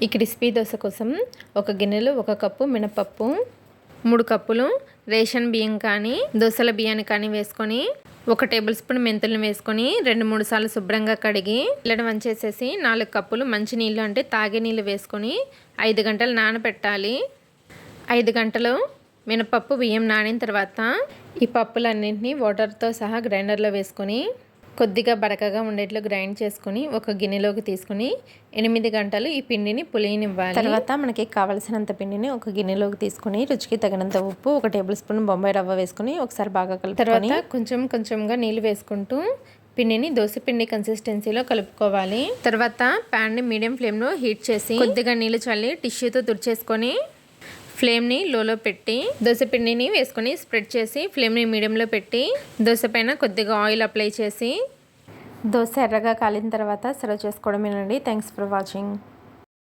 ఈ క్రిస్పీ దోశ కోసం ఒక గిన్నెలో 1 కప్పు మినపప్పు, 3 కప్పులు రేషన్ బియ్యం కానీ దోశల బియ్యాన్ని కానీ వేసుకొని 1 టేబుల్ స్పూన్ మెంతులను వేసుకొని 2-3 సార్లు శుభ్రంగా కడిగి ఇళ్ళని వంచేసేసి 4 కప్పులు మంచి నీళ్ళు అంటే తాగే నీళ్ళు వేసుకొని 5 గంటలు నానబెట్టాలి. 5 గంటలు మినపప్పు బియ్యం నానిన తర్వాత ఈ పప్పులన్నింటినీ వాటర్తో సహా గ్రైండర్లో వేసుకొని కొద్దిగా బరకగా ఉండేట్లు గ్రైండ్ చేసుకొని ఒక గిన్నెలోకి తీసుకుని 8 గంటలు ఈ పిండిని పులియనివ్వాలి. తర్వాత మనకి కావలసినంత పిండిని ఒక గిన్నెలోకి తీసుకుని రుచికి తగినంత ఉప్పు, 1 టేబుల్ స్పూన్ బొంబాయి రవ్వ వేసుకుని ఒకసారి బాగా కలుపుకొని తర్వాత కొంచెంగా నీళ్ళు వేసుకుంటూ పిండిని దోశపిండి కన్సిస్టెన్సీలో కలుపుకోవాలి. తర్వాత ప్యాన్ని మీడియం ఫ్లేమ్లో హీట్ చేసి కొద్దిగా నీళ్ళు చల్లి టిష్యూతో తుడిచేసుకొని ఫ్లేమ్ని లోలో పెట్టి దోశపిండిని వేసుకొని స్ప్రెడ్ చేసి ఫ్లేమ్ని మీడియంలో పెట్టి దోశ పైన కొద్దిగా ఆయిల్ అప్లై చేసి దోశ ఎర్రగా కాలిన తర్వాత సర్వ్ చేసుకోవడమేనండి. Thanks for watching.